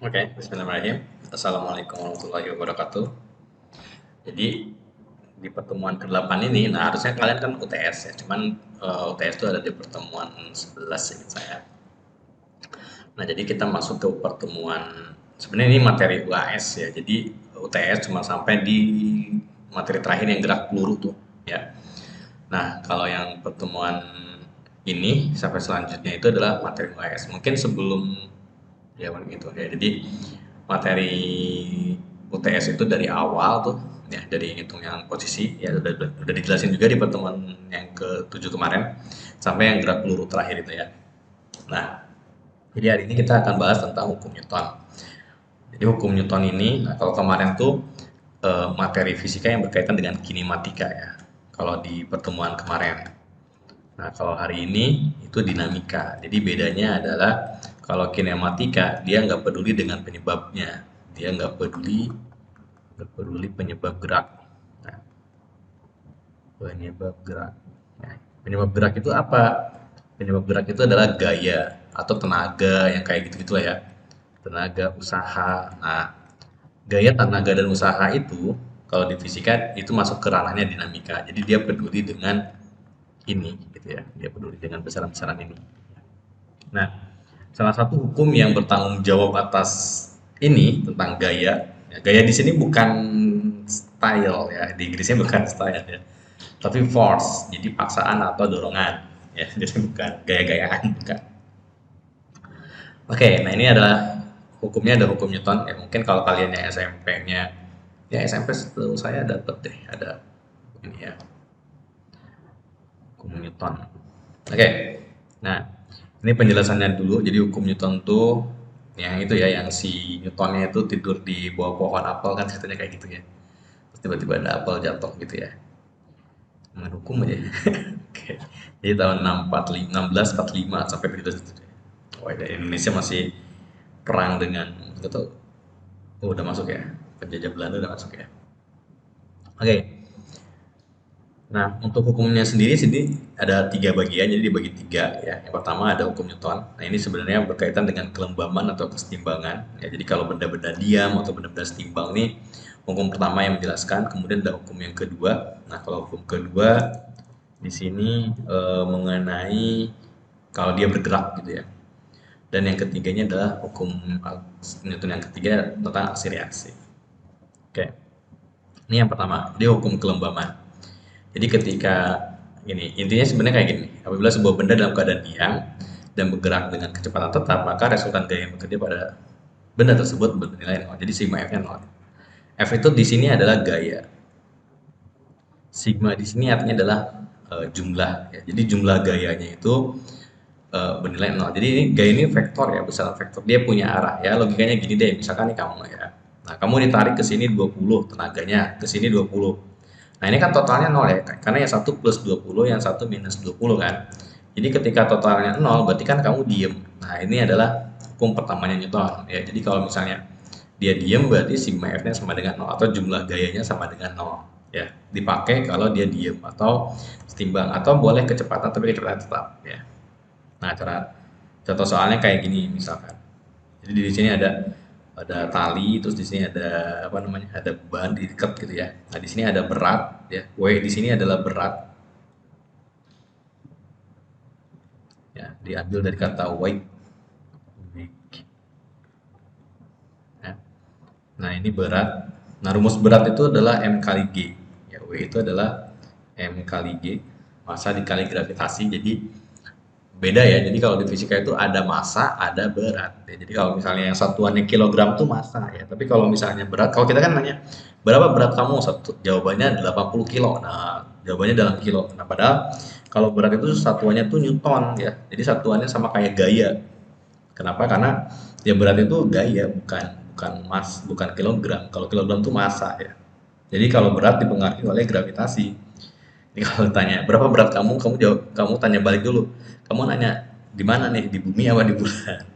Oke, bismillahirrahmanirrahim. Assalamualaikum warahmatullahi wabarakatuh. Jadi di pertemuan ke-8 ini, nah harusnya kalian kan UTS ya, cuman UTS itu ada di pertemuan 11 ya saya. Nah, jadi kita masuk ke pertemuan sebenarnya ini materi UAS ya. Jadi UTS cuma sampai di materi terakhir yang gerak peluru tuh ya. Nah, kalau yang pertemuan ini sampai selanjutnya itu adalah materi UAS. Mungkin sebelum ya begitu ya. Jadi materi UTS itu dari awal tuh ya dari hitung yang posisi ya udah dijelasin juga di pertemuan yang ke-7 kemarin sampai yang gerak peluru terakhir itu ya. Nah, jadi hari ini kita akan bahas tentang hukum Newton. Jadi hukum Newton ini, nah kalau kemarin tuh materi fisika yang berkaitan dengan kinematika ya. Kalau di pertemuan kemarin. Nah, kalau hari ini itu dinamika. Jadi bedanya adalah kalau kinematika dia nggak peduli dengan penyebabnya, dia nggak peduli penyebab gerak. Nah, penyebab gerak. Nah, penyebab gerak itu apa? Penyebab gerak itu adalah gaya atau tenaga yang kayak gitu-gitu lah ya. Tenaga, usaha. Nah, gaya, tenaga, dan usaha itu kalau di fisika itu masuk ke ranahnya dinamika. Jadi dia peduli dengan ini gitu ya. Dia peduli dengan besaran-besaran ini. Nah, salah satu hukum yang bertanggung jawab atas ini tentang gaya. Ya, gaya di sini bukan style ya, di Inggrisnya bukan style ya, tapi force. Jadi paksaan atau dorongan. Ya, jadi bukan gaya-gayaan, bukan. Oke, nah ini adalah hukumnya ada hukum Newton. Ya mungkin kalau kalian yang SMP-nya, ya SMP setahu saya dapat deh ada ini ya hukum Newton. Oke, nah ini penjelasannya dulu. Jadi hukum Newton tuh yang itu ya, yang si Newtonnya itu tidur di bawah pohon apel kan katanya kayak gitu ya. Terus tiba-tiba ada apel jatuh gitu ya. Main hukum aja. Oke. Jadi tahun 1645 sampai begitu. Wah, Indonesia masih perang dengan itu. Oh, udah masuk ya. Penjajah Belanda udah masuk ya. Oke. Nah, untuk hukumnya sendiri sini ada tiga bagian, jadi dibagi tiga ya. Yang pertama ada hukum Newton. Nah, ini sebenarnya berkaitan dengan kelembaban atau kesetimbangan. Ya, jadi kalau benda-benda diam atau benda-benda setimbang nih, hukum pertama yang menjelaskan. Kemudian ada hukum yang kedua. Nah, kalau hukum kedua di sini mengenai kalau dia bergerak gitu ya. Dan yang ketiganya adalah hukum Newton yang ketiga tentang aksi reaksi. Oke, ini yang pertama, dia hukum kelembaban. Jadi ketika ini intinya sebenarnya kayak gini, apabila sebuah benda dalam keadaan diam dan bergerak dengan kecepatan tetap, maka resultan gaya yang bekerja pada benda tersebut bernilai nol. Jadi sigma F-nya nol. F itu di sini adalah gaya. Sigma di sini artinya adalah jumlah. Ya. Jadi jumlah gayanya itu bernilai nol. Jadi ini gaya ini vektor ya, besaran vektor. Dia punya arah ya. Logikanya gini deh, misalkan nih kamu ya. Nah, kamu ditarik ke sini 20 tenaganya, ke sini 20. Nah, ini kan totalnya nol ya, karena yang satu plus 20, yang satu minus 20 kan. Jadi ketika totalnya nol, berarti kan kamu diem. Nah, ini adalah hukum pertamanya Newton ya. Jadi kalau misalnya dia diem berarti sigma F-nya sama dengan nol atau jumlah gayanya sama dengan nol ya. Dipakai kalau dia diem atau setimbang atau boleh kecepatan tapi kecepatan tetap ya. Nah, contoh soalnya kayak gini misalkan. Jadi di sini ada tali, terus di sini ada apa namanya? Ada beban diikat gitu ya. Nah, di sini ada berat ya. W di sini adalah berat ya, diambil dari kata weight. Ya. Nah, ini berat. Nah, rumus berat itu adalah M kali G. Ya, W itu adalah M kali G, massa dikali gravitasi. Jadi beda ya. Jadi kalau di fisika itu ada massa, ada berat. Ya, jadi kalau misalnya yang satuannya kilogram tuh massa ya. Tapi kalau misalnya berat, kalau kita kan nanya berapa berat kamu? Satu, jawabannya 80 kilo. Nah, jawabannya dalam kilo. Nah, padahal kalau berat itu satuannya tuh newton ya. Jadi satuannya sama kayak gaya. Kenapa? Karena yang berat itu gaya, bukan kilogram. Kalau kilogram tuh massa ya. Jadi kalau berat dipengaruhi oleh gravitasi. Jadi kalau tanya berapa berat kamu, kamu tanya balik dulu. Kamu nanya di mana nih, di bumi apa di bulan?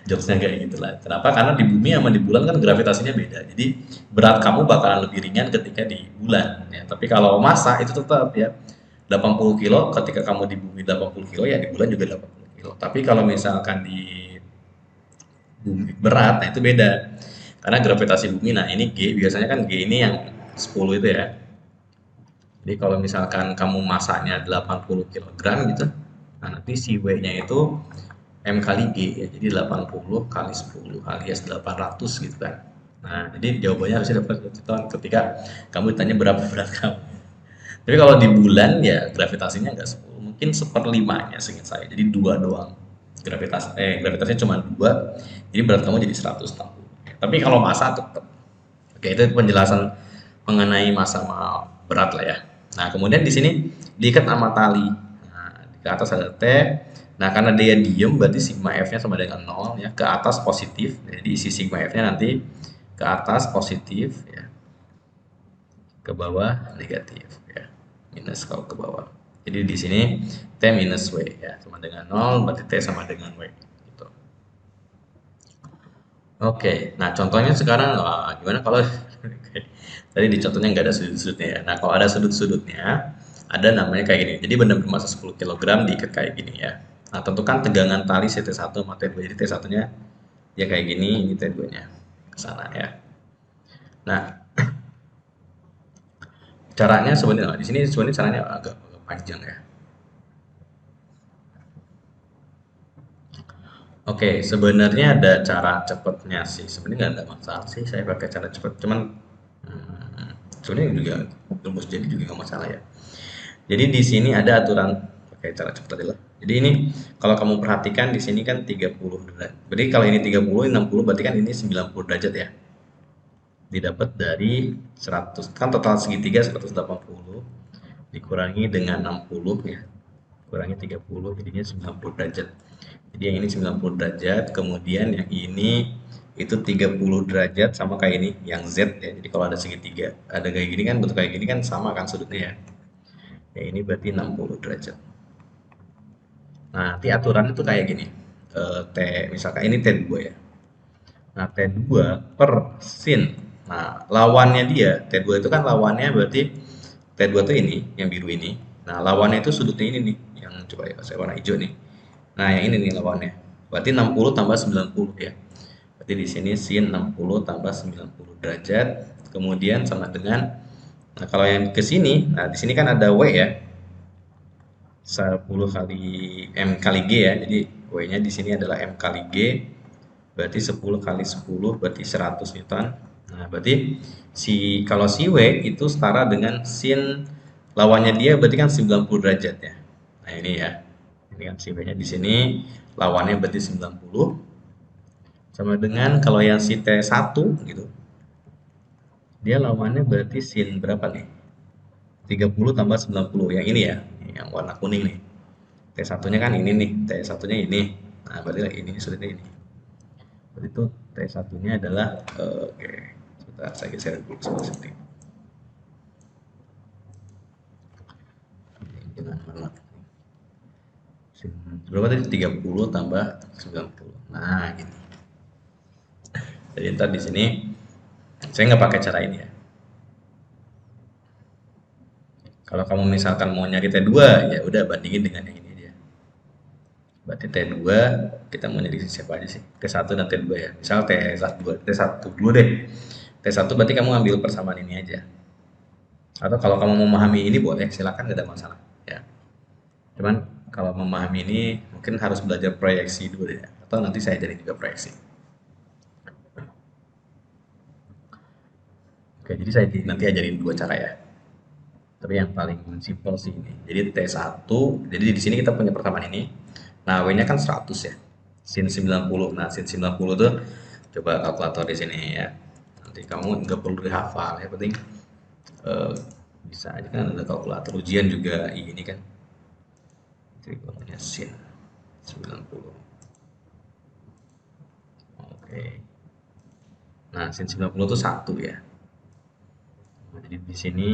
Jokesnya kayak gitulah. Kenapa? Karena di bumi sama di bulan kan gravitasinya beda. Jadi berat kamu bakalan lebih ringan ketika di bulan. Ya. Tapi kalau massa itu tetap ya 80 kilo ketika kamu di bumi 80 kilo ya di bulan juga 80 kilo. Tapi kalau misalkan bumi berat, nah itu beda. Karena gravitasi bumi, nah ini G, biasanya kan G ini yang 10 itu ya. Jadi kalau misalkan kamu masanya 80 kg gitu, nah nanti si W-nya itu M kali G ya. Jadi 80 kali 10 alias 800 gitu kan. Nah, jadi jawabannya harusnya dapat ketika kamu ditanya berapa berat kamu. Tapi kalau di bulan ya gravitasinya nggak 10, mungkin seperlimanya seingat saya. Jadi dua doang. Gravitasinya cuma dua, jadi berat kamu jadi 160. Tapi kalau massa tetap. Oke, itu penjelasan mengenai massa sama berat lah ya. Nah, kemudian di sini diikat sama tali. Nah, ke atas ada T. Nah, karena dia diem berarti sigma F-nya sama dengan 0 ya. Ke atas positif. Jadi isi sigma F-nya nanti ke atas positif ya, ke bawah negatif ya. Minus kalau ke bawah. Jadi di sini T minus W ya, sama dengan 0 berarti T sama dengan W gitu. Oke, nah contohnya sekarang gimana kalau tadi di contohnya nggak ada sudut-sudutnya ya. Nah kalau ada sudut-sudutnya, ada namanya kayak gini. Jadi benda bermasa 10 kg diikat kayak gini ya. Nah tentukan tegangan tali T1 sama T2. Jadi T1-nya ya kayak gini, ini T2-nya ke sana ya. Nah caranya sebenarnya di sini sebenarnya caranya agak panjang ya. Oke, sebenarnya ada cara cepatnya sih. Sebenarnya nggak ada masalah sih saya pakai cara cepat. Cuman sebenarnya juga rumus jadi juga nggak masalah ya. Jadi di sini ada aturan pakai cara cepat adalah. Jadi ini kalau kamu perhatikan di sini kan 30 derajat. Berarti kalau ini 30, 60 berarti kan ini 90 derajat ya. Didapat dari 100 kan total segitiga 180 dikurangi dengan 60 ya. Kurangi 30 jadinya 90 derajat. Jadi yang ini 90 derajat, kemudian yang ini itu 30 derajat sama kayak ini yang Z ya. Jadi kalau ada segitiga, ada kayak gini kan bentuk kayak gini kan sama kan sudutnya ya. Ya ini berarti 60 derajat. Nah, nanti aturan itu kayak gini. T misalkan ini T2 ya. Nah, T2 per sin. Nah, lawannya dia, T2 itu kan lawannya berarti T2 itu ini, yang biru ini. Nah, lawannya itu sudutnya ini nih, yang coba ya saya warna hijau nih. Nah, yang ini nih lawannya. Berarti 60 tambah 90 ya. Berarti di sini sin 60 tambah 90 derajat. Kemudian sama dengan, nah kalau yang ke sini, nah di sini kan ada W ya. 10 kali M kali G ya. Jadi W-nya di sini adalah M kali G. Berarti 10 kali 10 berarti 100 Newton. Nah, berarti kalau si W itu setara dengan sin lawannya dia berarti kan 90 derajat ya. Nah, ini ya. Ini kan si W-nya di sini lawannya berarti 90 sama dengan kalau yang si T1 gitu. Dia lawannya berarti sin berapa nih? 30 tambah 90 yang ini ya, yang warna kuning nih. T1-nya kan ini nih, T1-nya ini. Nah, berarti ini sudutnya ini. Berarti itu T1-nya adalah oke. Sebentar saya geser dulu seperti ini. Jangan warna. Berapa tadi? 30 tambah 90. Nah, gitu. Jadi ntar di sini saya nggak pakai cara ini ya. Kalau kamu misalkan mau nyari T2, ya udah bandingin dengan yang ini aja. Berarti T2 kita mau nyari siapa aja sih? T1 dan T2 ya. Misal T1 dulu deh. T1 berarti kamu ambil persamaan ini aja. Atau kalau kamu memahami ini boleh, silakan nggak ada masalah ya. Cuman kalau memahami ini mungkin harus belajar proyeksi dulu ya. Atau nanti saya ajarin juga proyeksi. Oke, jadi saya nanti ajarin dua cara ya. Tapi yang paling simpel sih ini. Jadi T1, jadi di sini kita punya persamaan ini. Nah, W-nya kan 100 ya. Sin 90. Nah, sin 90 tuh coba kalkulator di sini ya. Nanti kamu nggak perlu dihafal, ya penting eh, bisa aja kan ada kalkulator ujian juga ini kan. Jadi namanya sin 90. Oke. Nah, sin 90 itu 1 ya. Nah, jadi di sini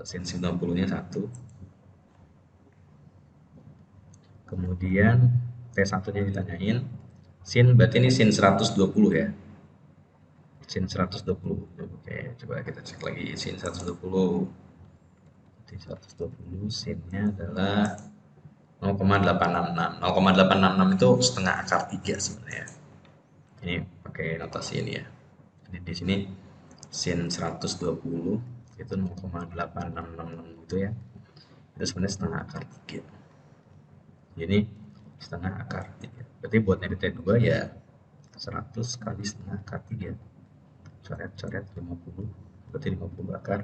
sin 90-nya 1. Kemudian T1-nya ditanyain sin berarti ini sin 120 ya. Sin 120. Oke, coba kita cek lagi sin 120. Di 120 sinnya adalah 0,866. 0,866 itu setengah akar 3 sebenarnya. Ini pakai notasi ini ya. Jadi di sini sin 120 itu 0,8666 gitu ya. Itu sebenarnya setengah akar 3. Jadi setengah akar 3. Berarti buat nyari T2 ya 100 kali setengah akar 3. Coret-coret 50. Berarti 50 akar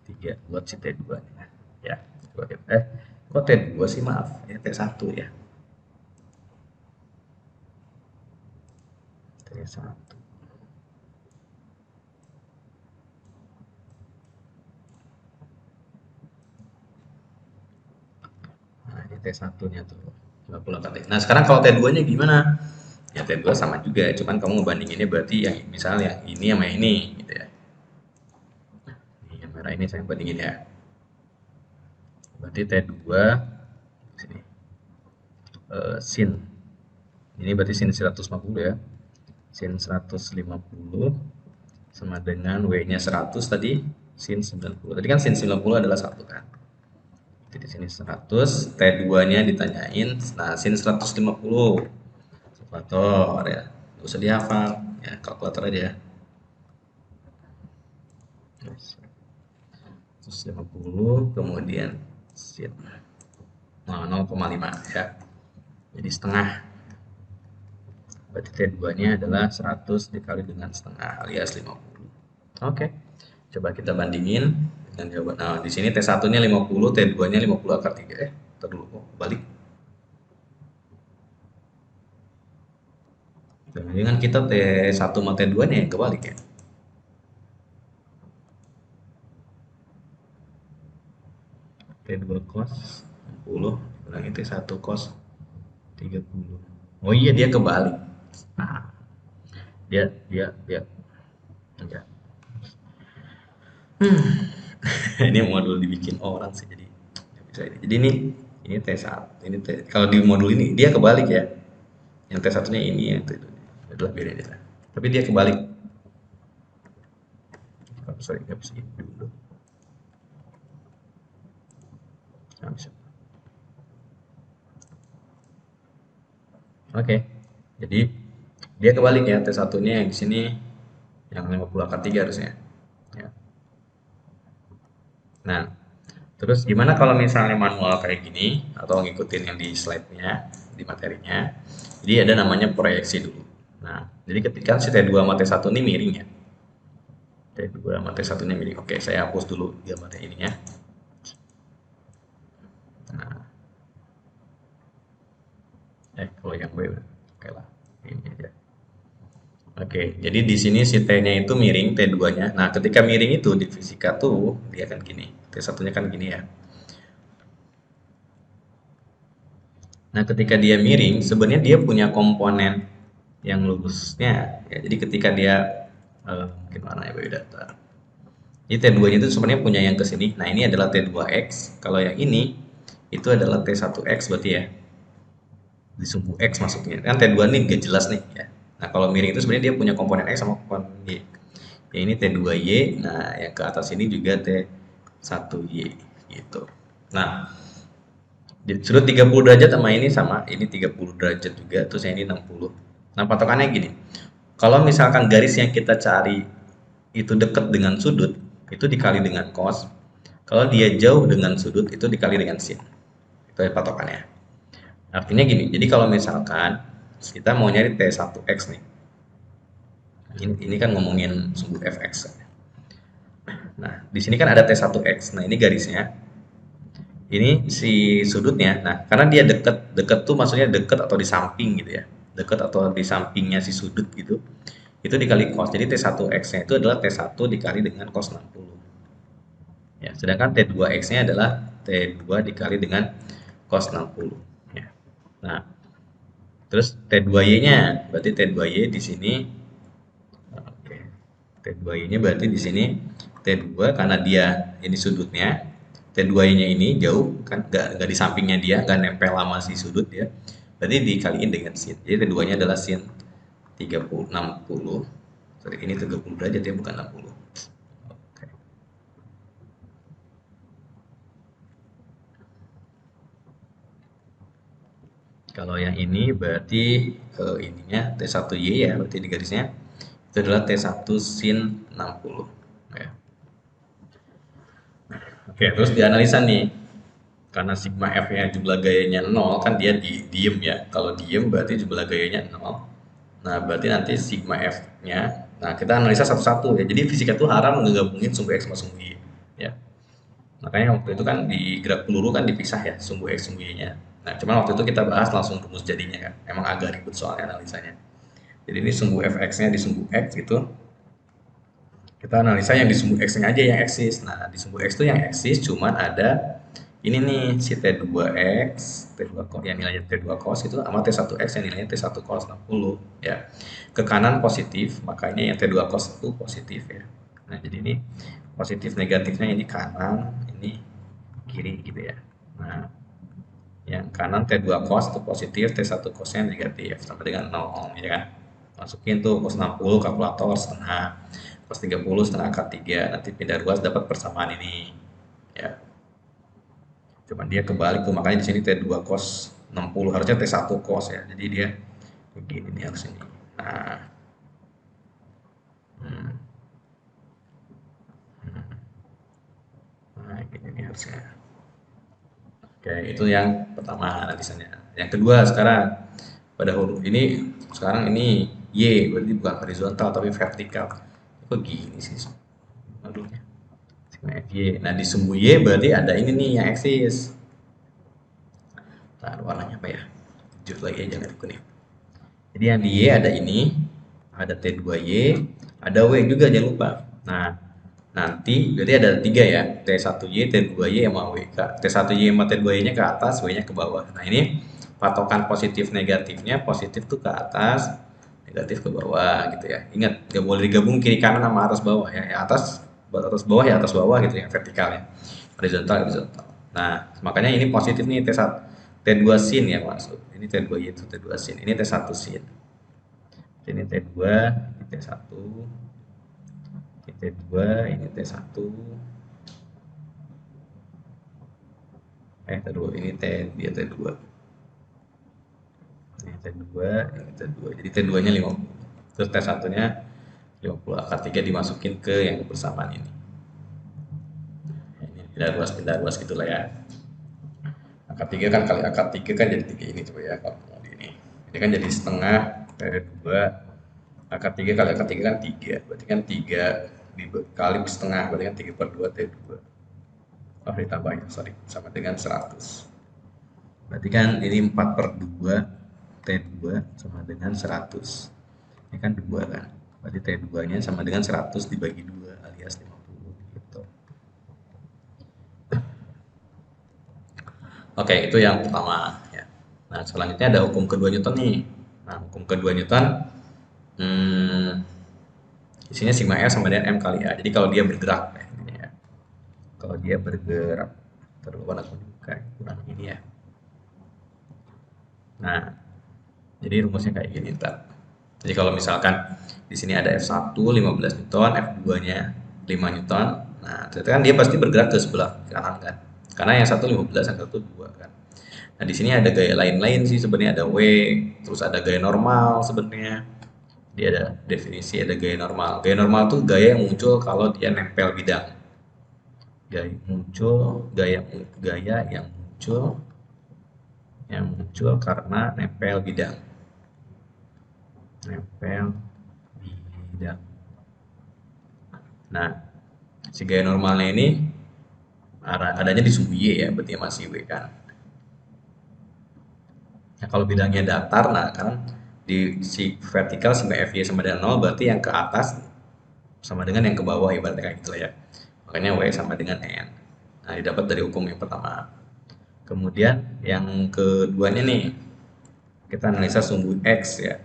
3 buat si T2 nya. Ya, kok T2 sih, maaf. Ya T1 ya. T1. Nah, ini T1-nya tuh 50 akar 3. Nah, sekarang kalau T2-nya gimana? Ya T2 sama juga, cuman kamu ngebandinginnya berarti yang misalnya yang ini sama ini gitu ya. Ini yang merah ini saya bandingin ya. Berarti T2 sini sin. Ini berarti sin 150 ya. Sin 150 sama dengan W-nya 100 tadi, sin 90. Tadi kan sin 90 adalah 1 kan. Jadi sini 100, T2-nya ditanyain, nah sin 150. Kalkulator ya. Nggak usah dihafal, ya kalkulator aja ya. 150 kemudian sin 0,5 ya. Jadi setengah. Berarti T2-nya adalah 100 dikali dengan setengah alias 50. Oke. Coba kita bandingin dengan jawaban. Nah, di sini T1-nya 50, T2-nya 50 akar 3. Dulu. Oh, balik. Jangan kita T1 sama T2-nya yang kebalik ya. T2 cos 60 kurangi T1 cos 30. Oh iya, dia kebalik. Nah, dia enggak. Ini modul dibikin orang sih, jadi nggak bisa ini. Jadi ini T1, ini kalau di modul ini dia kebalik ya. Yang T1-nya ini ya, itu adalah beda aja. Tapi dia kebalik. Oh, sorry, nggak bisa ini dulu. Nggak bisa. Oke. Jadi dia kebalik ya, T1-nya yang di sini yang 50 akar 3 harusnya. Ya. Nah, terus gimana kalau misalnya manual kayak gini atau ngikutin yang di slide-nya, di materinya. Jadi ada namanya proyeksi dulu. Nah, jadi ketika si T2 sama T1 ini miring ya. T2 sama T1-nya miring. Oke, saya hapus dulu gambarnya ininya. Nah, kalau yang B udah. Oke lah, ini aja. Oke, jadi di sini si T-nya itu miring, T2-nya. Nah, ketika miring itu di fisika tuh dia kan gini. T1-nya kan gini ya. Nah, ketika dia miring, sebenarnya dia punya komponen yang lurusnya. Ya, jadi ketika dia mungkin mana ya beda. Jadi T2-nya itu sebenarnya punya yang ke sini. Nah, ini adalah T2X. Kalau yang ini itu adalah T1X berarti ya. Di sumbu X maksudnya. Kan T2 ini gak jelas nih ya. Nah, kalau miring itu sebenarnya dia punya komponen X sama komponen Y. Ya, ini T2Y. Nah, yang ke atas ini juga T1Y gitu. Nah, sudut 30 derajat sama ini 30 derajat juga, terus yang ini 60. Nah, patokannya gini. Kalau misalkan garis yang kita cari itu dekat dengan sudut, itu dikali dengan cos. Kalau dia jauh dengan sudut, itu dikali dengan sin. Itu patokannya. Artinya gini, jadi kalau misalkan kita mau nyari T1X nih. Ini kan ngomongin sumbu fx. Nah, di sini kan ada T1X. Nah, ini garisnya. Ini si sudutnya. Nah, karena dia deket, deket tuh maksudnya deket atau di samping gitu ya. Deket atau di sampingnya si sudut gitu. Itu dikali cos. Jadi T1X-nya itu adalah T1 dikali dengan cos 60. Ya, sedangkan T2X-nya adalah T2 dikali dengan cos 60. Ya. Nah, terus T2Y-nya berarti T2Y di sini. Oke. T2Y-nya berarti di sini T2 karena dia ini sudutnya. T2-nya ini jauh kan nggak di sampingnya dia, nggak nempel sama si sudut ya. Berarti dikaliin dengan sin. Jadi T2-nya adalah sin 60. Sorry, ini 30 derajat ya, bukan 60. Oke. Kalau yang ini berarti ininya T1Y ya, berarti di garisnya itu adalah T1 sin 60 ya. Oke, terus dianalisa nih. Karena sigma F-nya jumlah gayanya 0 kan dia diem ya. Kalau diem berarti jumlah gayanya 0. Nah, berarti nanti sigma F-nya, nah kita analisa satu-satu ya. Jadi fisika itu haram ngegabungin sumbu X sama sumbu Y ya. Makanya waktu itu kan di gerak peluru kan dipisah ya sumbu X sumbu Y-nya. Nah, cuman waktu itu kita bahas langsung rumus jadinya kan. Emang agak ribet soalnya analisanya. Jadi ini sumbu Fx-nya di sumbu X gitu. Kita analisa yang di sumbu X-nya aja yang eksis. Nah, di sumbu X itu yang eksis cuman ada ini nih si T2X, T2 cos yang nilainya T2 cos itu sama T1X yang nilainya T1 cos 60 ya. Ke kanan positif, makanya yang T2 cos itu positif ya. Nah, jadi ini positif negatifnya ini kanan, ini kiri gitu ya. Nah, yang kanan T2 cos itu positif, T1 cosnya negatif sama dengan 0 ya kan. Masukin tuh cos 60 kalkulator setengah, cos 30 setengah akar 3, nanti pindah ruas dapat persamaan ini ya. Cuman dia kebalik tuh, makanya di sini T2 cos 60 harusnya T1 cos ya. Jadi dia begini nih harus ini. Nah, hmm, nah gini nih harusnya. Oke, itu yang pertama analisanya. Yang kedua sekarang pada huruf ini sekarang ini Y berarti bukan horizontal tapi vertikal. Kok gini sih? Aduh. Sigma FY. Nah, di sumbu Y berarti ada ini nih yang eksis. Nah, warnanya apa ya? Jut lagi aja nggak kuning. Jadi yang di Y ada ini, ada T2Y, ada W juga jangan lupa. Nah, nanti berarti ada tiga ya, T1Y, T2Y sama W. T1Y sama T2Y-nya ke atas, W-nya ke bawah. Nah, ini patokan positif negatifnya, positif tuh ke atas, negatif ke bawah gitu ya. Ingat, nggak boleh digabung kiri kanan sama atas bawah ya. Yang atas bawah gitu ya, vertikal ya. Horizontal, horizontal. Nah, makanya ini positif nih T1, T2 sin ya maksud. Ini T2Y itu T2 sin, ini T1 sin. Ini T2, ini T1, ini T2, ini T1, T2, ini T, dia T2. Ini T2, ini T2. Jadi T2-nya 50. Terus T1-nya 50. Akar 3 dimasukin ke yang bersamaan ini. Ini pindah ruas gitulah ya. Akar 3 kan kali akar 3 kan jadi 3 ini coba ya kalau mau di ini. Ini kan jadi setengah T2 akar 3 kali akar 3 kan 3. Berarti kan 3 dikali setengah berarti kan 3 per 2 T2. Oh ditambahin, sorry, sama dengan 100. Berarti kan ini 4 per 2 T2 sama dengan 100. Ini kan 2 kan. Berarti T2-nya sama dengan 100 dibagi 2 alias 50 gitu. Oke, itu yang pertama ya. Nah, selanjutnya ada hukum kedua Newton nih. Nah, hukum kedua Newton isinya sigma F sama dengan M kali A. Jadi kalau dia bergerak ya. Kalau dia bergerak terlalu warna kuning kurang ini ya. Nah, jadi rumusnya kayak gini ntar. Jadi kalau misalkan di sini ada F1 15 Newton, F2-nya 5 Newton. Nah, ternyata kan dia pasti bergerak ke sebelah kanan kan. Karena yang satu 15, yang satu 2 kan. Nah, di sini ada gaya lain-lain sih sebenarnya ada W, terus ada gaya normal sebenarnya. Dia ada definisi ada gaya normal. Gaya normal tuh gaya yang muncul kalau dia nempel bidang. Gaya yang muncul karena nempel bidang. Nah, si gaya normalnya ini adanya di sumbu Y ya, berarti masih W kan. Nah, kalau bidangnya datar, nah kan di si vertikal sigma FY sama dengan 0 berarti yang ke atas sama dengan yang ke bawah ibaratnya kayak gitu ya. Makanya W sama dengan N. Nah, didapat dari hukum yang pertama. Kemudian yang keduanya nih, kita analisa sumbu X ya.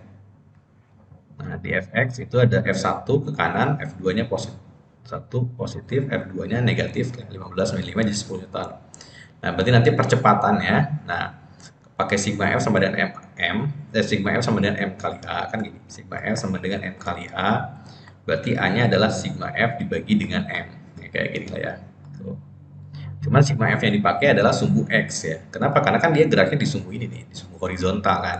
Nah, di Fx itu ada F1 ke kanan, F2-nya positif. 1 positif, F2-nya negatif, 15 mm 5 jadi 10 Newton. Nah, berarti nanti percepatannya, nah, pakai sigma F sama dengan sigma F sama dengan M kali A, kan gini, sigma F sama dengan M kali A, berarti A-nya adalah sigma F dibagi dengan M. Kayak gini lah ya. Tuh. Cuman sigma F yang dipakai adalah sumbu X ya. Kenapa? Karena kan dia geraknya di sumbu ini nih, di sumbu horizontal kan.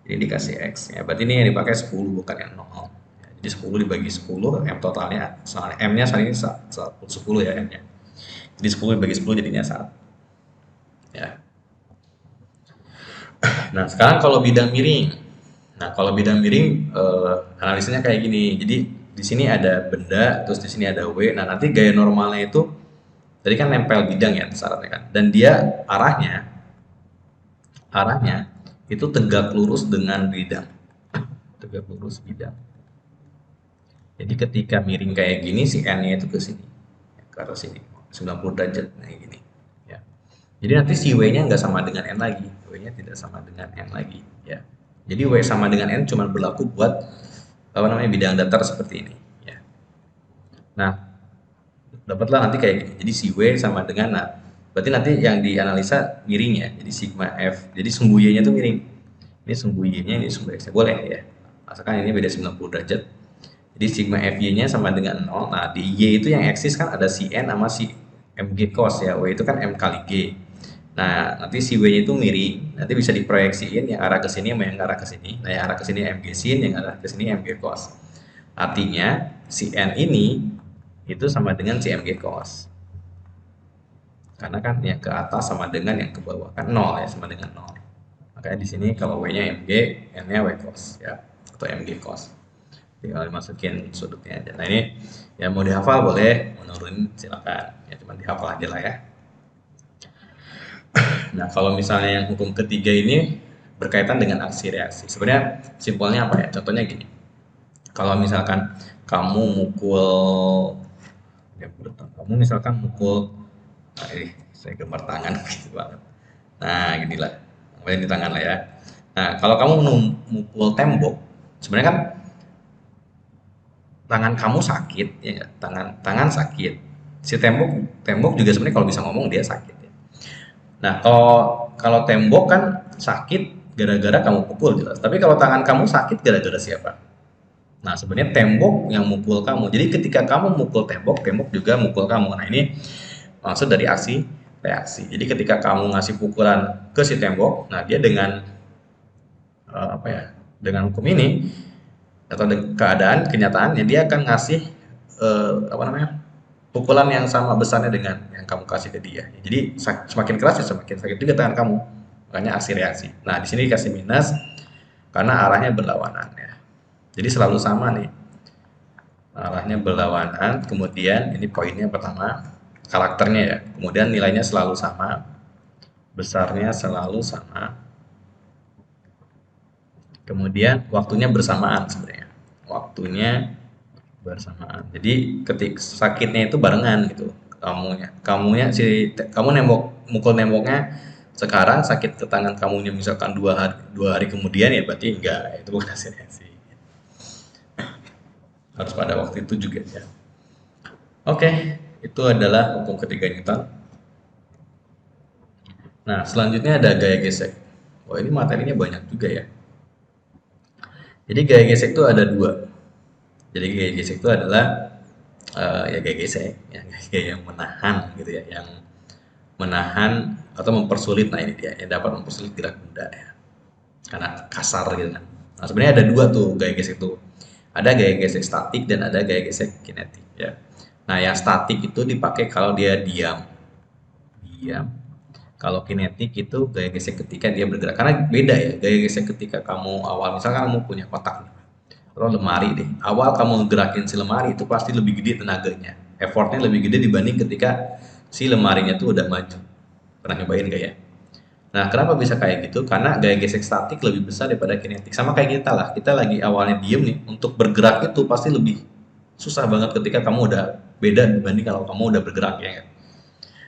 Jadi dikasih X ya. Berarti ini yang dipakai 10 bukan yang 0. Ya, jadi 10 dibagi 10, M totalnya, soalnya M-nya saat ini 10 ya M-nya. Jadi 10 dibagi 10 jadinya 1. Ya. Nah, sekarang kalau bidang miring. Nah, kalau bidang miring analisanya kayak gini. Jadi di sini ada benda, terus di sini ada W. Nah, nanti gaya normalnya itu tadi kan nempel bidang ya syaratnya kan. Dan dia arahnya itu tegak lurus dengan bidang. Tegak lurus bidang. Jadi ketika miring kayak gini si N-nya itu ke sini. Ke arah sini. 90 derajat kayak gini. Ya. Jadi nanti si W-nya nggak sama dengan N lagi. W-nya tidak sama dengan N lagi, ya. Jadi W sama dengan N cuma berlaku buat apa namanya bidang datar seperti ini, ya. Nah, dapatlah nanti kayak gini. Jadi si W sama dengan, nah, berarti nanti yang dianalisa miring ya. Jadi sigma F. Jadi sumbu Y-nya itu miring. Ini sumbu Y-nya, ini sumbu X-nya boleh ya. Asalkan ini beda 90 derajat. Jadi sigma FY-nya sama dengan 0. Nah, di Y itu yang eksis kan ada si N sama si MG cos ya. W itu kan M kali G. Nah, nanti si W-nya itu miring. Nanti bisa diproyeksiin yang arah ke sini sama yang arah ke sini. Nah, yang arah ke sini MG sin, yang arah ke sini MG cos. Artinya, si N ini itu sama dengan si MG cos. Karena kan yang ke atas sama dengan yang ke bawah. Kan 0 ya, sama dengan 0. Makanya di sini kalau W-nya MG, N-nya W cos ya, atau MG cos. Tinggal dimasukin sudutnya aja. Nah, ini yang mau dihafal boleh, menurun silakan. Ya cuma dihafal aja lah ya. Nah, kalau misalnya yang hukum ketiga ini berkaitan dengan aksi reaksi. Sebenarnya simpelnya apa ya? Contohnya gini. Kalau misalkan kamu mukul, ya, kamu misalkan mukul, nah, saya gambar tangan gitu banget. Nah, ginilah, kemudian di tangan lah ya. Nah, kalau kamu mukul tembok, sebenarnya kan tangan kamu sakit, ya nggak? Tangan sakit. Si tembok juga sebenarnya kalau bisa ngomong dia sakit. Ya. Nah, kalau kalau tembok kan sakit gara-gara kamu pukul jelas. Tapi kalau tangan kamu sakit gara-gara siapa? Nah, sebenarnya tembok yang mukul kamu. Jadi ketika kamu mukul tembok, tembok juga mukul kamu. Nah, ini maksud dari aksi reaksi. Jadi ketika kamu ngasih pukulan ke si tembok, nah dia dengan apa ya? Dengan hukum ini atau keadaan kenyataannya dia akan ngasih apa namanya? Pukulan yang sama besarnya dengan yang kamu kasih ke dia. Jadi semakin keras ya semakin sakit juga tangan kamu. Makanya aksi reaksi. Nah, di sini dikasih minus karena arahnya berlawanan ya. Jadi selalu sama nih. Arahnya berlawanan, kemudian ini poinnya pertama, karakternya ya. Kemudian nilainya selalu sama, besarnya selalu sama. Kemudian waktunya bersamaan sebenarnya. Waktunya bersamaan. Jadi ketika sakitnya itu barengan gitu. Kamu mukul nemboknya sekarang sakit ke tangan kamunya misalkan 2 hari kemudian ya berarti enggak, itu bukan hasil reaksi. Harus pada waktu itu juga ya. Oke, itu adalah hukum ketiga Newton. Nah, selanjutnya ada gaya gesek. Wah, ini materinya banyak juga ya. Jadi gaya gesek itu ada dua. Jadi gaya gesek itu adalah ya gaya gesek, ya, gaya yang menahan gitu ya, yang menahan atau mempersulit. Nah, ini dia yang dapat mempersulit gerak benda ya, karena kasar gitu kan. Nah, sebenarnya ada dua tuh gaya gesek itu. Ada gaya gesek statik dan ada gaya gesek kinetik ya. Nah, yang statik itu dipakai kalau dia diam. Kalau kinetik itu gaya gesek ketika dia bergerak. Karena beda ya, gaya gesek ketika kamu awal misalkan kamu punya kotak atau lemari deh. Awal kamu gerakin si lemari itu pasti lebih gede tenaganya. Effortnya lebih gede dibanding ketika si lemarinya tuh udah maju. Pernah nyobain gak ya? Nah, kenapa bisa kayak gitu? Karena gaya gesek statik lebih besar daripada kinetik. Sama kayak kita lah. Kita lagi awalnya diem nih, untuk bergerak itu pasti lebih susah banget ketika kamu udah beda dibanding kalau kamu udah bergerak ya kan?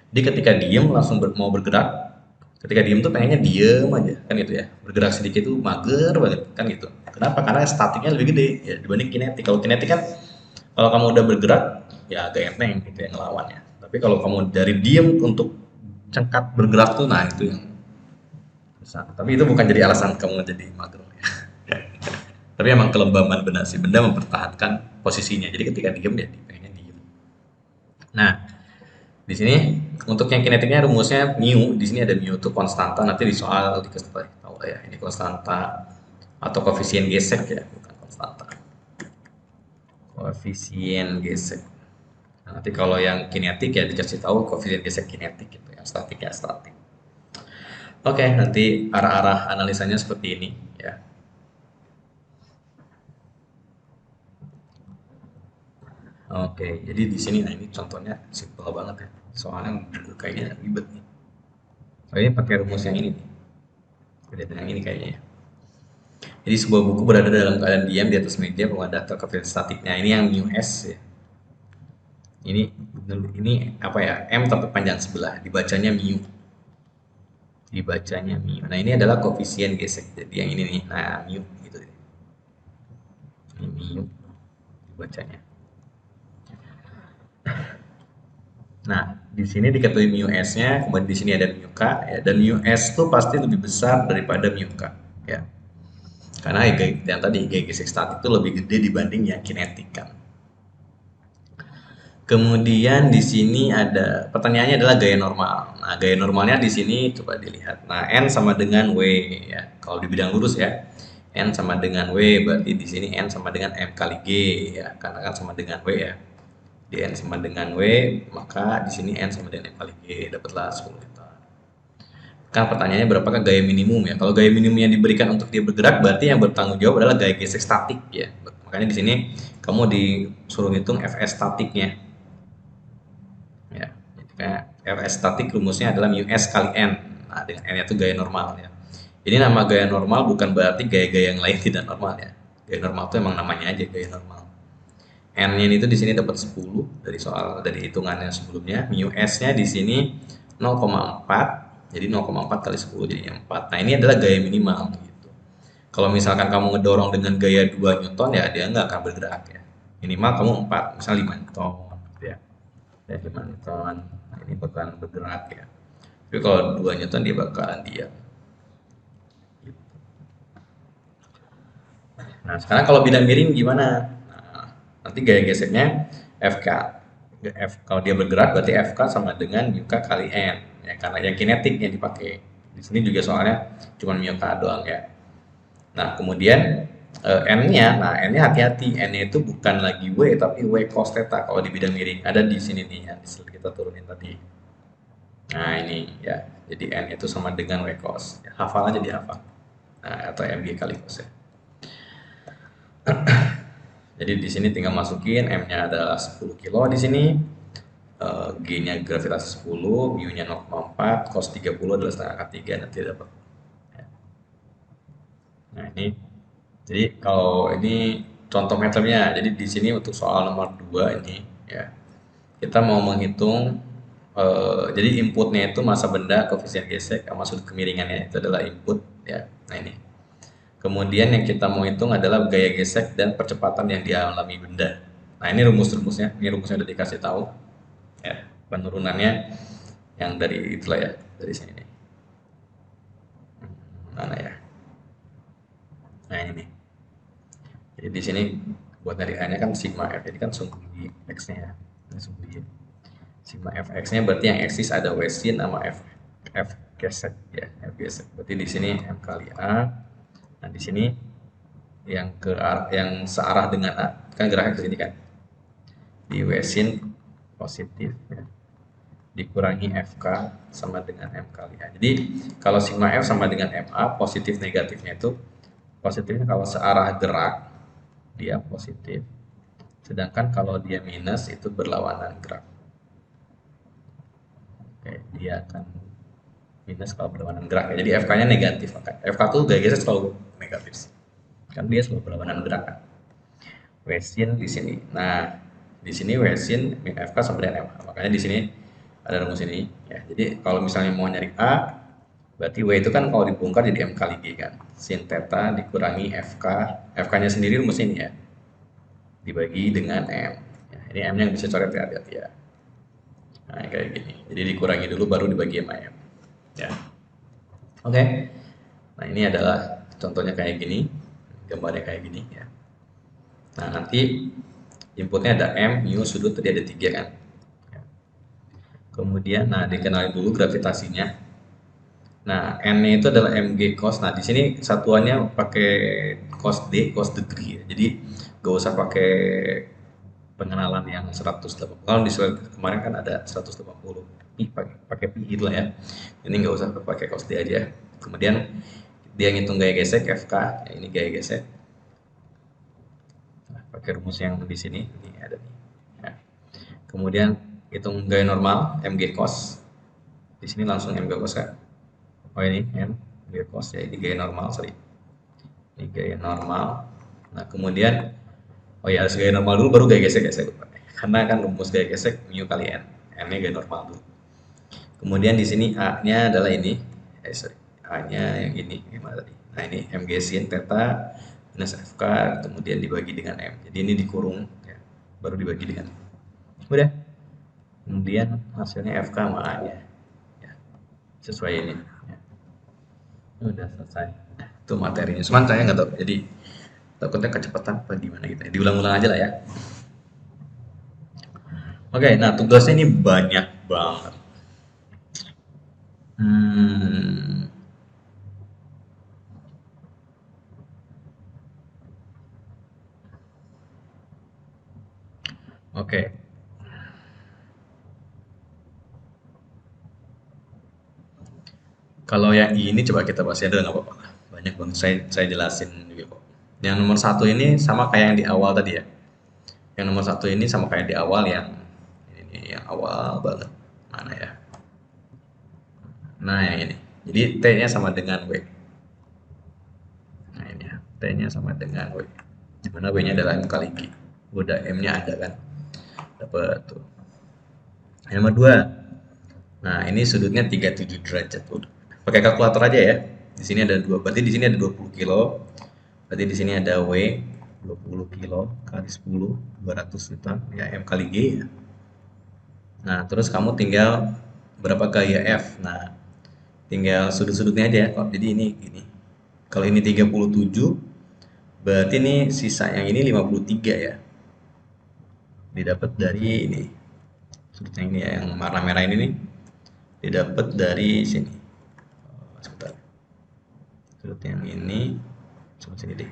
Jadi ketika diem langsung mau bergerak, ketika diem tuh pengennya diem aja kan gitu ya. Bergerak sedikit tuh mager banget kan gitu. Kenapa? Karena statiknya lebih gede ya dibanding kinetik. Kalau kinetik kan kalau kamu udah bergerak ya agak enteng gitu ya ngelawannya. Tapi kalau kamu dari diem untuk cengkat bergerak tuh nah itu yang besar. Tapi itu bukan jadi alasan kamu jadi mager ya. Tapi emang kelembaban benda sih, benda mempertahankan posisinya. Jadi ketika diem ya pengennya diem. Nah, Di sini untuk yang kinetiknya rumusnya mu, di sini ada mu itu konstanta, nanti di soal dikasih tahu lah ya, ini konstanta atau koefisien gesek ya, bukan konstanta. Koefisien gesek. Nah, nanti kalau yang kinetik ya dikasih tahu koefisien gesek kinetik gitu, yang statik ya statik. Oke, nanti arah-arah analisanya seperti ini ya. Oke, jadi di sini nah ini contohnya simpel banget ya. Soalnya kayaknya ribet nih. Oh, ini pakai rumus yang ini nih. Beda yang ini kayaknya ya. Jadi sebuah buku berada dalam keadaan diam di atas meja dengan daftar koefisien statiknya. Ini yang mu s ya. Ini apa ya? M tapi panjang sebelah. Dibacanya mu. Dibacanya mu. Nah ini adalah koefisien gesek. Jadi yang ini nih. Nah mu gitu. Ini mu dibacanya. Nah, di sini diketahui mu s-nya, kemudian di sini ada mu k, ya, dan mu s itu pasti lebih besar daripada mu k, ya. Karena yang tadi gaya gesek statik itu lebih gede dibanding yang kinetik kan. Kemudian di sini ada pertanyaannya adalah gaya normal. Nah, gaya normalnya di sini coba dilihat. Nah, n sama dengan w ya. Kalau di bidang lurus ya, n sama dengan w berarti di sini n sama dengan m kali g ya, karena kan sama dengan w ya. Di n sama dengan w, maka di sini n sama dengan m kali g, dapatlah 10 Newton. Kan pertanyaannya berapakah gaya minimum ya? Kalau gaya minimum yang diberikan untuk dia bergerak, berarti yang bertanggung jawab adalah gaya gesek statik ya. Makanya di sini kamu disuruh hitung Fs statiknya. Ya, jadi kayak Fs statik rumusnya adalah mu s kali n. Nah, dengan n itu gaya normal ya. Ini nama gaya normal bukan berarti gaya-gaya yang lain tidak normal ya. Gaya normal itu emang namanya aja gaya normal. N-nya itu di sini dapat 10 dari hitungannya sebelumnya. Mu S-nya di sini 0,4. Jadi 0,4 kali 10 jadinya 4. Nah, ini adalah gaya minimal gitu. Kalau misalkan kamu ngedorong dengan gaya 2 Newton ya dia nggak akan bergerak ya. Minimal kamu 4, misal 5 Newton gitu ya. Ya 5 Newton. Nah, ini bakalan bergerak ya. Tapi kalau 2 Newton dia bakalan diam. Nah, sekarang kalau bidang miring gimana? Nah, nanti gaya geseknya FK. Kalau dia bergerak berarti FK sama dengan mu k kali N. Ya, karena yang kinetik yang dipakai. Di sini juga soalnya cuma mu k doang ya. Nah, kemudian N-nya, nah N-nya hati-hati. N-nya itu bukan lagi W tapi W cos theta kalau di bidang miring. Ada di sini nih yang kita turunin tadi. Nah, ini ya. Jadi N itu sama dengan W cos. Ya, hafal aja dihafal. Nah, atau MG kali cos ya. Jadi di sini tinggal masukin M-nya adalah 10 kilo di sini. G-nya gravitasi 10, mu-nya 0,4, cos 30 adalah setengah akar 3 nanti dapat. Nah, ini jadi kalau ini contoh meternya. Jadi di sini untuk soal nomor 2 ini ya. Kita mau menghitung jadi inputnya itu massa benda, koefisien gesek, sama sudut kemiringannya itu adalah input ya. Nah, ini. Kemudian yang kita mau hitung adalah gaya gesek dan percepatan yang dialami benda. Nah, ini rumus-rumusnya. Ini rumusnya udah dikasih tahu. Ya, penurunannya yang dari itulah ya, dari sini nih. Mana ya? Nah, ini nih. Jadi di sini buat dari A-nya kan sigma F, jadi kan sumbu di X-nya ya. Ini sumbu di sigma Fx-nya berarti yang eksis ada W sin sama F gesek ya, F gesek. Berarti di sini M kali A. Nah, di sini yang searah dengan A kan geraknya ke sini kan. Di W sin positif ya, dikurangi FK sama dengan M kali A. Jadi kalau sigma F sama dengan MA, positif negatifnya itu positifnya kalau searah gerak dia positif, sedangkan kalau dia minus itu berlawanan gerak. Oke, dia akan minus kalau berlawanan gerak ya. Jadi FK-nya negatif, FK tuh gaya-gaya selalu negatif kan, dia selalu berlawanan gerak kan. W sin di sini. Nah, di sini W sin min FK sama dengan MA. Makanya di sini ada rumus ini ya. Jadi kalau misalnya mau nyari A, berarti W itu kan kalau dibongkar jadi M kali G kan. Sin theta dikurangi FK. FK-nya sendiri rumus ini ya. Dibagi dengan M. Ya, ini M-nya yang bisa coret ya, hati-hati ya. Nah, kayak gini. Jadi dikurangi dulu baru dibagi sama M. Ya. Oke. Nah, ini adalah contohnya kayak gini. Gambarnya kayak gini ya. Nah, nanti inputnya ada M, mu, sudut tadi ada 3 kan. Kemudian, nah dikenali dulu gravitasinya. Nah, N-nya itu adalah mg cos. Nah, di sini satuannya pakai cos D, cos degree ya. Jadi gak usah pakai pengenalan yang 180. Kalau di slide kemarin kan ada 180 pi, pakai pi gitu lah ya. Ini nggak usah pakai cos D aja. Kemudian dia ngitung gaya gesek FK, ya ini gaya gesek. Nah, pakai rumus yang di sini, ini ada nih. Ya. Kemudian hitung gaya normal mg cos. Di sini langsung mg cos kan. Oh ini m gaya cos ya, ini gaya normal, sorry. Ini gaya normal. Nah, kemudian oh ya, harus gaya normal dulu baru gaya gesek ya, saya lupa. Karena kan rumus gaya gesek mu kali n. N-nya gaya normal dulu. Kemudian di sini A-nya adalah ini. Sorry. A-nya yang ini gimana tadi? Nah, ini mg sin theta minus FK kemudian dibagi dengan M. Jadi ini dikurung ya, baru dibagi dengan M. Udah. Kemudian hasilnya FK sama A-nya. Ya, sesuai ini. Ya. Udah selesai. Itu materinya. Cuman saya nggak tahu. Jadi takutnya kecepatan apa gimana gitu ya. Diulang-ulang aja lah ya. Oke, nah tugasnya ini banyak banget. Hmm, oke. Kalau yang ini coba kita bahas ya, nggak apa-apa. Banyak banget saya jelasin juga kok. Yang nomor satu ini sama kayak yang di awal tadi ya. Yang nomor satu ini sama kayak di awal yang ini yang awal banget. Mana ya? Nah, yang ini. Jadi T-nya sama dengan W. Nah, ini ya. T-nya sama dengan W. Dimana W-nya adalah M kali G. Udah M-nya ada kan. Dapat tuh. Yang nomor dua. Nah, ini sudutnya 37 derajat. Udah. Pakai kalkulator aja ya. Di sini ada dua. Berarti di sini ada 20 kilo. Berarti di sini ada W 20 kilo kali 10 200 newton ya M kali G ya. Nah, terus kamu tinggal berapa gaya F. Nah, tinggal sudut-sudutnya aja. Oh, jadi ini gini. Kalau ini 37 berarti ini sisa yang ini 53 ya. Didapat dari ini. Sudutnya ini ya, yang warna merah ini nih. Didapat dari sini. Sebentar. Sudut yang ini coba sini deh.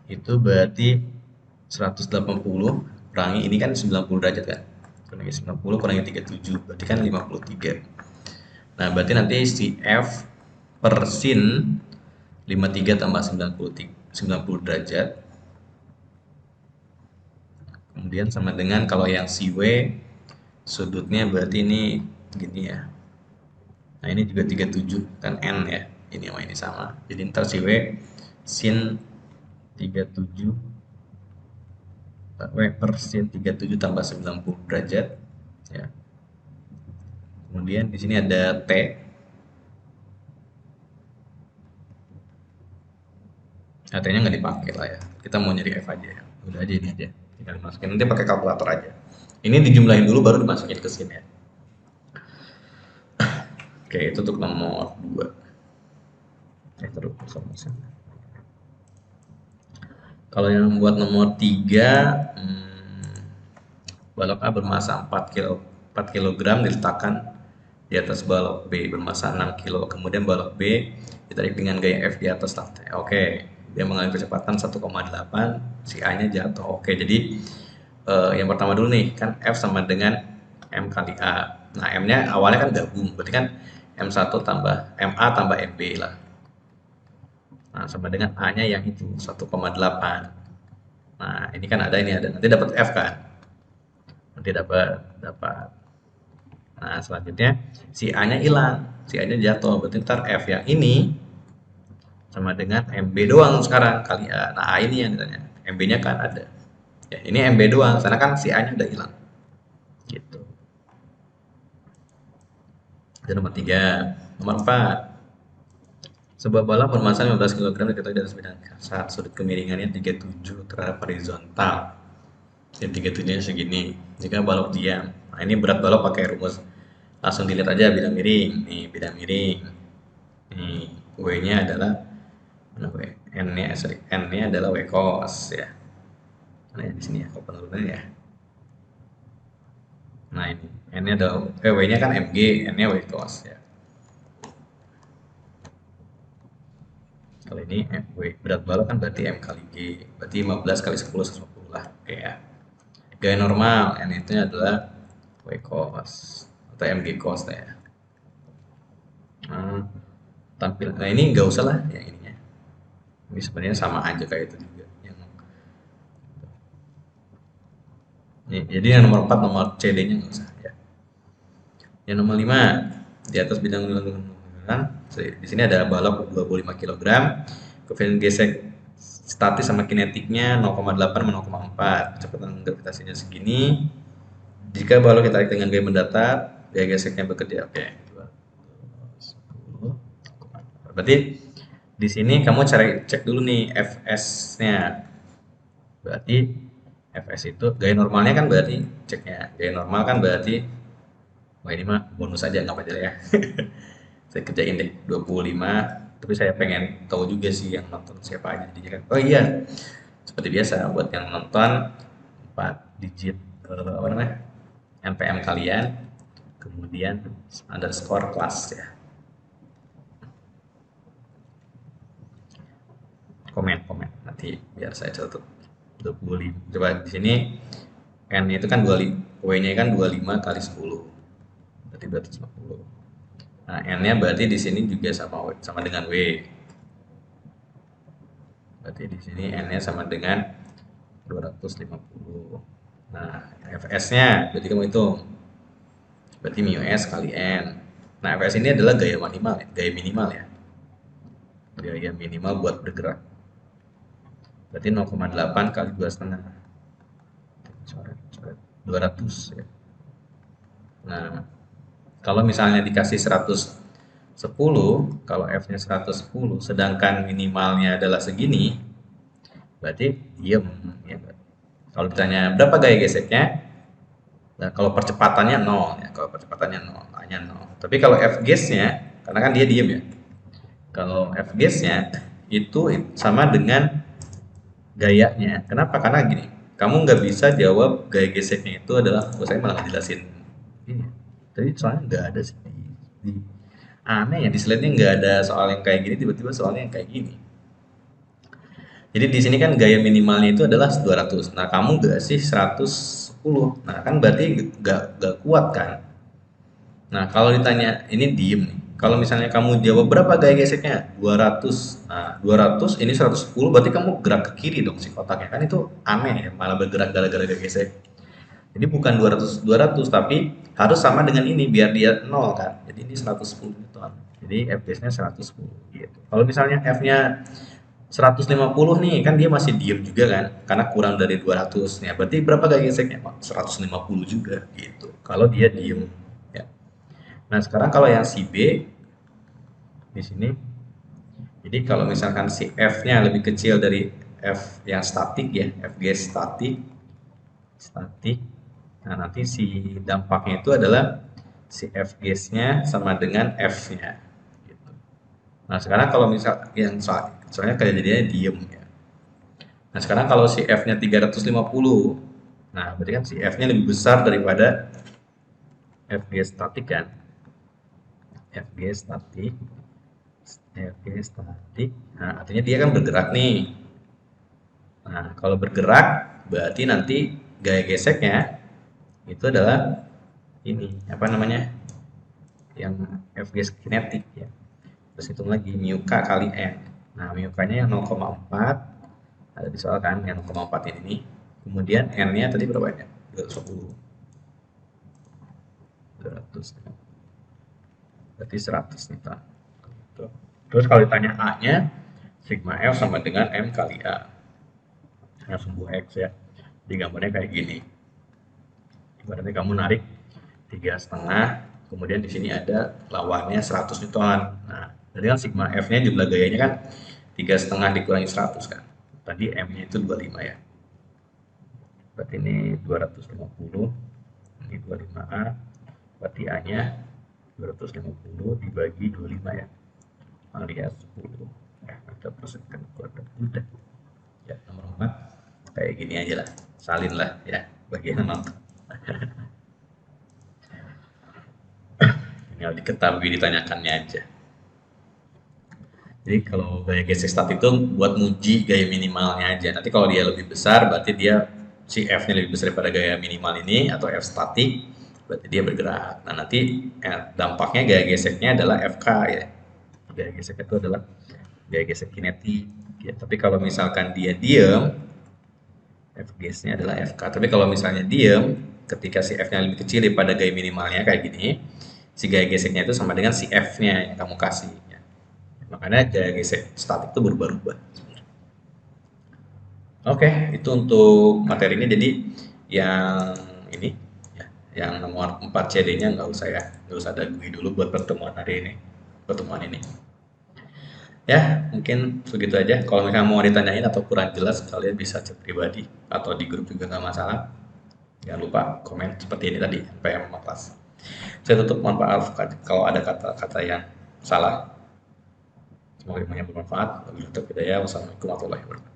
Itu berarti 180 kurangi ini kan 90 derajat kan. Kurangi 90 kurangi 37 berarti kan 53. Nah, berarti nanti si F per sin 53 tambah 90 derajat. Kemudian sama dengan kalau yang si W sudutnya berarti ini gini ya. Nah, ini juga 37 kan N ya. Ini sama ini sama. Jadi ntar si W sin 37 W per sin 37 tambah 90 derajat ya. Kemudian di sini ada T. Nah, T-nya nggak dipakai lah ya. Kita mau nyari F aja ya. Udah aja ini aja. Tinggal dimasukin nanti pakai kalkulator aja. Ini dijumlahin dulu baru dimasukin ke sini ya. Oke, itu untuk nomor 2. Terus kalau yang buat nomor 3, balok A bermasa 4 kg diletakkan di atas balok B bermasa 6 kg. Kemudian balok B ditarik dengan gaya F di atas lantai. Oke, dia mengalami kecepatan 1,8, si A-nya jatuh. Oke, jadi yang pertama dulu nih, kan F sama dengan M kali A. Nah, M-nya awalnya kan gabung, berarti kan M1 tambah MA tambah MB lah. Nah, sama dengan A-nya yang itu 1,8. Nah, ini kan ada ini ada. Nanti dapat F kan? Nanti dapat. Nah, selanjutnya si A-nya hilang, si A-nya jatuh. Berarti ntar F yang ini sama dengan MB doang sekarang kali A. Nah, A ini yang ditanya. MB-nya kan ada. Ya, ini MB doang, karena kan si A-nya udah hilang. Gitu. Itu nomor 3. Nomor 4. Sebuah bola bermassa 15 kg diketahui di atas bidang saat sudut kemiringannya 37 terhadap horizontal. Dan 37-nya segini. Jika balok diam. Nah, ini berat balok pakai rumus. Langsung dilihat aja bidang miring. Nih, bidang miring. Nih, W-nya adalah N-nya adalah W cos ya. Nah, di sini ya, kalau penurunannya ya. Nah ini N-nya ada W-nya kan mg, N-nya W cos ya. Kalau ini berat balok kan berarti M kali G, berarti 15 kali 10 150 lah. Oke ya. Gaya normal, N itu adalah W cos atau MG cos ya. Hmm, nah ini nggak usah lah yang ininya. Ini sebenarnya sama aja kayak itu juga. Jadi yang nomor 4 nomor CD-nya nggak usah ya. Yang nomor 5 di atas bidang di sini ada balok 25 kg, koefisien gesek statis sama kinetiknya 0,8 sama 0,4, kecepatan gravitasinya segini. Jika balok ditarik dengan gaya mendatar, gaya geseknya bekerja. Oke. 10. Berarti di sini kamu cari cek dulu nih Fs-nya. Berarti Fs itu gaya normalnya kan berarti ceknya. Gaya normal kan berarti wah ini mah bonus aja nggak apa-apa ya. Saya kerjain deh 25, tapi saya pengen tahu juga sih yang nonton siapa aja jadinya kan. Oh iya, seperti biasa buat yang nonton 4 digit apa namanya? NPM kalian, kemudian underscore kelas ya. Komen nanti biar saya catat 25. Coba di sini N itu kan 25, W-nya kan 25 kali 10. Berarti 250. Nah, N-nya berarti di sini juga sama dengan W. Berarti di sini N-nya sama dengan 250. Nah, Fs-nya berarti kamu hitung. Berarti mu S kali N. Nah, Fs ini adalah gaya minimal, gaya minimal ya. Gaya minimal buat bergerak. Berarti 0,8 kali 2,5. 200 ya. Nah, kalau misalnya dikasih 110, kalau F-nya 110, sedangkan minimalnya adalah segini, berarti diem. Ya. Kalau ditanya berapa gaya geseknya, nah, kalau percepatannya 0, ya. Kalau percepatannya 0, hanya 0. Tapi kalau F gasnya, karena kan dia diem ya, kalau F gasnya itu sama dengan gayanya. Kenapa? Karena gini, kamu nggak bisa jawab gaya geseknya itu adalah, saya malah ngejelasin ini. Tapi soalnya nggak ada sih aneh ya di slide-nya nggak ada soal yang kayak gini, tiba-tiba soalnya yang kayak gini. Jadi di sini kan gaya minimalnya itu adalah 200. Nah, kamu nggak sih 110. Nah, kan berarti nggak kuat kan. Nah, kalau ditanya ini diem nih. Kalau misalnya kamu jawab berapa gaya geseknya? 200. Nah, 200 ini 110 berarti kamu gerak ke kiri dong si kotaknya. Kan itu aneh ya, malah bergerak gara-gara gaya gesek. Jadi bukan 200 tapi harus sama dengan ini biar dia 0 kan. Jadi ini 110 Newton. Jadi F-nya 110 gitu. Kalau misalnya F-nya 150 nih kan dia masih diem juga kan karena kurang dari 200 ya. Berarti berapa gaya geseknya? 150 juga gitu. Kalau dia diem ya. Nah, sekarang kalau yang si B di sini, jadi kalau misalkan si F-nya lebih kecil dari F yang statik ya, Fg statik, statik. Nah, nanti si dampaknya itu adalah si F gas-nya sama dengan F-nya. Gitu. Nah, sekarang kalau misal yang soalnya kejadiannya diem ya. Nah, sekarang kalau si F-nya 350, nah berarti kan si F-nya lebih besar daripada Fg statik kan. Fg statik, Fg statik. Nah, artinya dia kan bergerak nih. Nah, kalau bergerak berarti nanti gaya geseknya itu adalah ini apa namanya yang Fg kinetik ya. Terus hitung lagi mu k kali n. Nah, mu k-nya yang 0,4 ada di soal kan yang 0,4 ini. Kemudian n-nya tadi berapa ya? 210. 200. Berarti 100 nih, Pak. Terus kalau ditanya A-nya, sigma F sama dengan M kali A. Langsung buah X ya. Di gambarnya kayak gini. Ibaratnya kamu narik 3,5, kemudian di sini ada lawannya 100 Newton. Nah, jadi kan sigma F-nya jumlah gayanya kan 3,5 dikurangi 100 kan. Tadi M-nya itu 25 ya. Berarti ini 250, ini 25A, berarti A-nya 250 dibagi 25 ya. Alias 10. Ya, kita persenkan kuadrat udah. Ya, nomor 4 kayak gini aja lah. Salin lah ya bagian nonton. tinggal diketahui ditanyakannya aja. Jadi kalau gaya gesek statik itu buat muji gaya minimalnya aja. Nanti kalau dia lebih besar, berarti dia si F-nya lebih besar daripada gaya minimal ini atau F statik, berarti dia bergerak. Nah nanti dampaknya gaya geseknya adalah FK ya. Gaya gesek itu adalah gaya gesek kinetik. Ya, tapi kalau misalkan dia diam, F gesnya adalah FK. Tapi kalau misalnya diam, ketika si F-nya lebih kecil daripada gaya minimalnya kayak gini, si gaya geseknya itu sama dengan si F-nya yang kamu kasih. Makanya gaya gesek statik itu berubah-ubah. Oke, itu untuk materinya. Jadi yang ini, ya, yang nomor 4 CD-nya nggak usah ya, nggak usah ada GUI dulu buat pertemuan hari ini, pertemuan ini. Ya, mungkin segitu aja. Kalau misalnya mau ditanyain atau kurang jelas, kalian bisa chat pribadi atau di grup juga nggak masalah. Jangan lupa komen seperti ini tadi, PM sama kelas. Saya tutup, mohon maaf kalau ada kata-kata yang salah. Semoga ilmunya bermanfaat. Wabillahi taufiq hidayah. Wassalamualaikum warahmatullahi wabarakatuh.